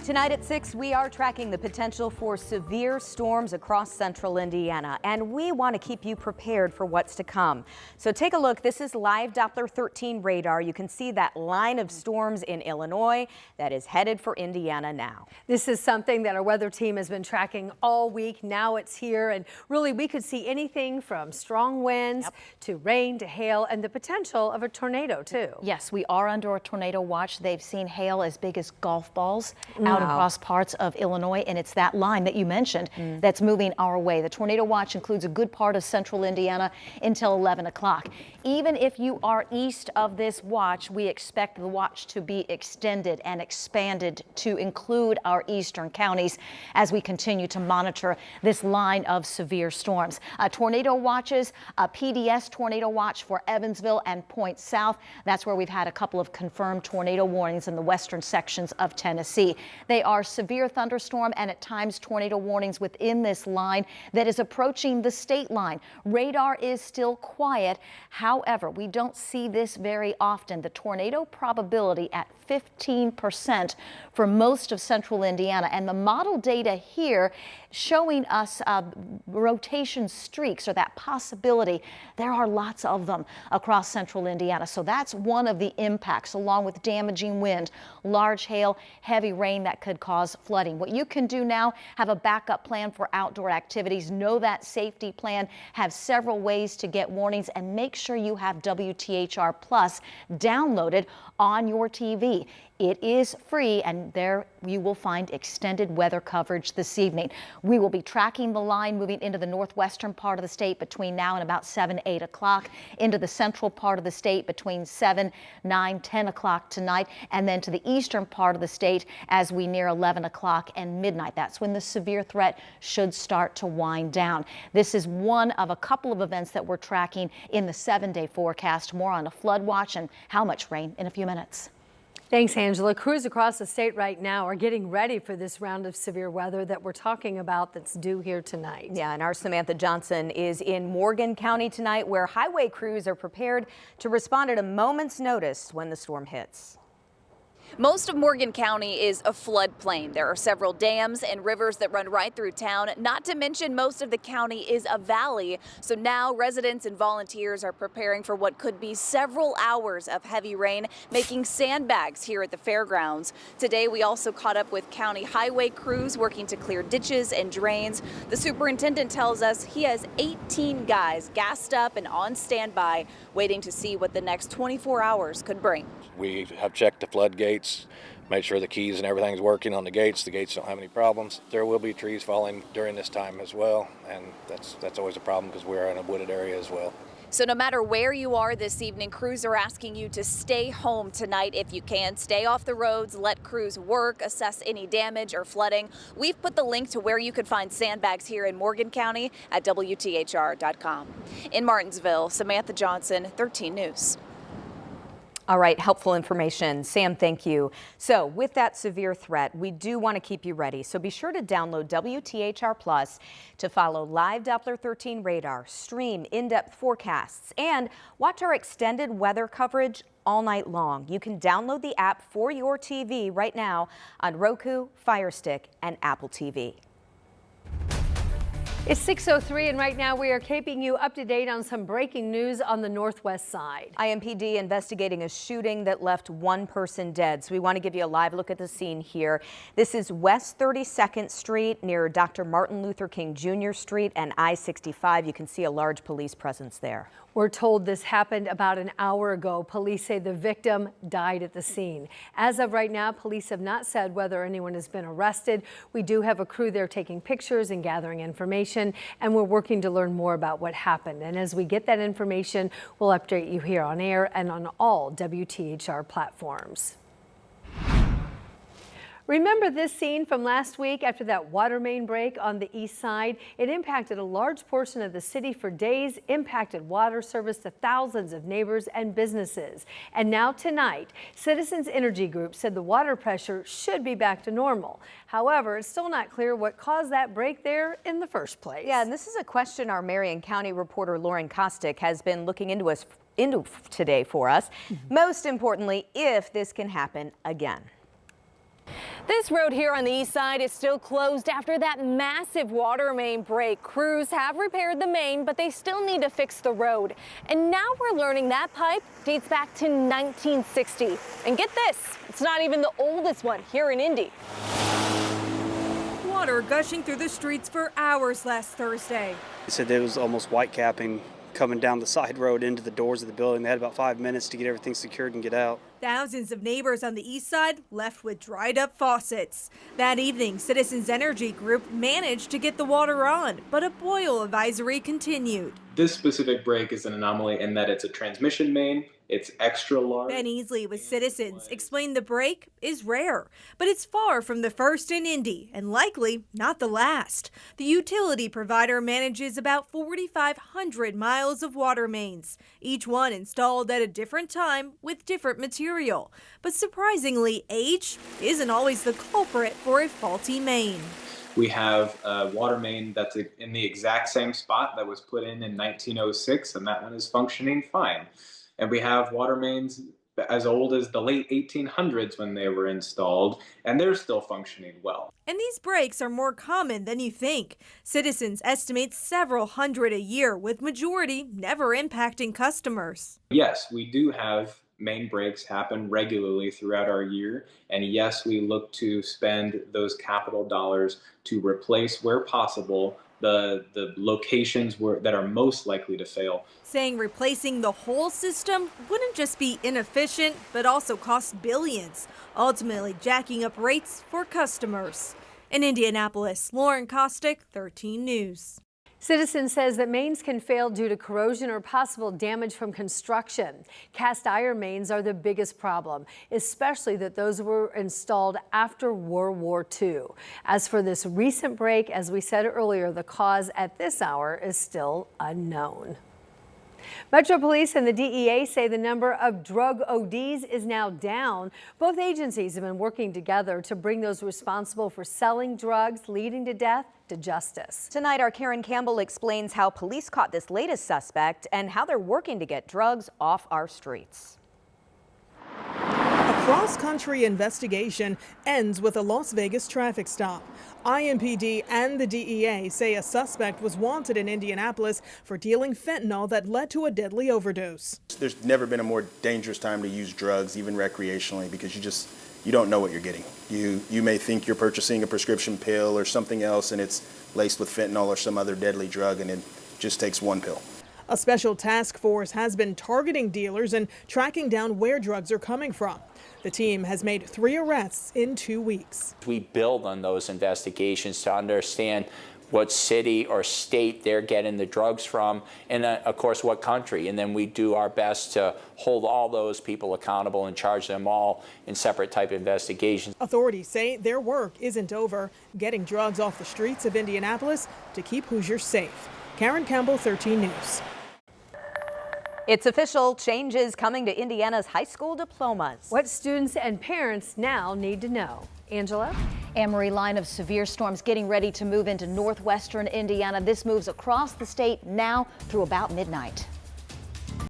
Tonight at 6, we are tracking the potential for severe storms across central Indiana, and we want to keep you prepared for what's to come. So take a look. This is live Doppler 13 radar. You can see that line of storms in Illinois that is headed for Indiana now. This is something that our weather team has been tracking all week. Now it's here, and really we could see anything from strong winds to rain to hail and the potential of a tornado too. Yes, we are under a tornado watch. They've seen hail as big as golf balls out across parts of Illinois, and it's that line that you mentioned that's moving our way. The tornado watch includes a good part of central Indiana until 11 o'clock. Even if you are east of this watch, we expect the watch to be extended and expanded to include our eastern counties as we continue to monitor this line of severe storms. Tornado watches, a PDS tornado watch for Evansville and Point South. That's where we've had a couple of confirmed tornado warnings in the western sections of Tennessee. They are severe thunderstorm and at times tornado warnings within this line that is approaching the state line. Radar is still quiet. However, we don't see this very often. The tornado probability at 15% for most of central Indiana, and the model data here showing us rotation streaks, or that possibility. There are lots of them across central Indiana, so that's one of the impacts, along with damaging wind, large hail, heavy rain that could cause flooding. What you can do now, have a backup plan for outdoor activities, know that safety plan, have several ways to get warnings, and make sure you have WTHR Plus downloaded on your TV. It is free, and there you will find extended weather coverage this evening. We will be tracking the line moving into the northwestern part of the state between now and about 7, 8 o'clock, into the central part of the state between 7, 9, 10 o'clock tonight, and then to the eastern part of the state as we near 11 o'clock and midnight. That's when the severe threat should start to wind down. This is one of a couple of events that we're tracking in the 7-day forecast. More on a flood watch and how much rain in a few minutes. Thanks, Angela. Crews across the state right now are getting ready for this round of severe weather that we're talking about that's due here tonight. Yeah, and our Samantha Johnson is in Morgan County tonight, where highway crews are prepared to respond at a moment's notice when the storm hits. Most of Morgan County is a floodplain. There are several dams and rivers that run right through town, not to mention most of the county is a valley. So now residents and volunteers are preparing for what could be several hours of heavy rain, making sandbags here at the fairgrounds. Today we also caught up with county highway crews working to clear ditches and drains. The superintendent tells us he has 18 guys gassed up and on standby, waiting to see what the next 24 hours could bring. We have checked the floodgates, made sure the keys and everything's working on the gates. The gates don't have any problems. There will be trees falling during this time as well, and that's always a problem because we're in a wooded area as well. So no matter where you are this evening, crews are asking you to stay home tonight if you can. Stay off the roads, let crews work, assess any damage or flooding. We've put the link to where you could find sandbags here in Morgan County at WTHR.com. In Martinsville, Samantha Johnson, 13 News. All right, helpful information. Sam, thank you. So with that severe threat, we do want to keep you ready. So be sure to download WTHR Plus to follow live Doppler 13 radar, stream in-depth forecasts, and watch our extended weather coverage all night long. You can download the app for your TV right now on Roku, Fire Stick, and Apple TV. It's 6:03, and right now we are keeping you up to date on some breaking news on the northwest side. IMPD investigating a shooting that left one person dead. So we want to give you a live look at the scene here. This is West 32nd Street near Dr. Martin Luther King Jr. Street and I-65. You can see a large police presence there. We're told this happened about an hour ago. Police say the victim died at the scene. As of right now, police have not said whether anyone has been arrested. We do have a crew there taking pictures and gathering information, and we're working to learn more about what happened. And as we get that information, we'll update you here on air and on all WTHR platforms. Remember this scene from last week after that water main break on the east side? It impacted a large portion of the city for days, impacted water service to thousands of neighbors and businesses. And now tonight, Citizens Energy Group said the water pressure should be back to normal. However, it's still not clear what caused that break there in the first place. Yeah, and this is a question our Marion County reporter Lauren Kostick has been looking into today for us. Most importantly, if this can happen again. This road here on the east side is still closed after that massive water main break. Crews have repaired the main, but they still need to fix the road. And now we're learning that pipe dates back to 1960. And get this, it's not even the oldest one here in Indy. Water gushing through the streets for hours last Thursday. They said it was almost white capping coming down the side road into the doors of the building. They had about 5 minutes to get everything secured and get out. Thousands of neighbors on the east side left with dried up faucets. That evening, Citizens Energy Group managed to get the water on, but a boil advisory continued. This specific break is an anomaly in that it's a transmission main. It's extra large. Ben Easley with Citizens explained the break is rare, but it's far from the first in Indy and likely not the last. The utility provider manages about 4,500 miles of water mains, each one installed at a different time with different material. But surprisingly, age isn't always the culprit for a faulty main. We have a water main that's in the exact same spot that was put in 1906, and that one is functioning fine. And we have water mains as old as the late 1800s when they were installed, and they're still functioning well. And these breaks are more common than you think. Citizens estimate several hundred a year, with majority never impacting customers. Yes, we do have main breaks happen regularly throughout our year, and yes, we look to spend those capital dollars to replace, where possible, the locations that are most likely to fail. Saying replacing the whole system wouldn't just be inefficient, but also cost billions, ultimately jacking up rates for customers. In Indianapolis, Lauren Kostick, 13 News. Citizens says that mains can fail due to corrosion or possible damage from construction. Cast iron mains are the biggest problem, especially that those were installed after World War II. As for this recent break, as we said earlier, the cause at this hour is still unknown. Metro Police and the DEA say the number of drug ODs is now down. Both agencies have been working together to bring those responsible for selling drugs leading to death to justice. Tonight, our Karen Campbell explains how police caught this latest suspect and how they're working to get drugs off our streets. A cross-country investigation ends with a Las Vegas traffic stop. IMPD and the DEA say a suspect was wanted in Indianapolis for dealing fentanyl that led to a deadly overdose. There's never been a more dangerous time to use drugs, even recreationally, because you don't know what you're getting. You may think you're purchasing a prescription pill or something else, and it's laced with fentanyl or some other deadly drug, and it just takes one pill. A special task force has been targeting dealers and tracking down where drugs are coming from. The team has made 3 arrests in 2 weeks. We build on those investigations to understand what city or state they're getting the drugs from, and of course what country. And then we do our best to hold all those people accountable and charge them all in separate type investigations. Authorities say their work isn't over, getting drugs off the streets of Indianapolis to keep Hoosiers safe. Karen Campbell, 13 News. It's official, changes coming to Indiana's high school diplomas. What students and parents now need to know. Angela? Anne-Marie, line of severe storms getting ready to move into northwestern Indiana. This moves across the state now through about midnight.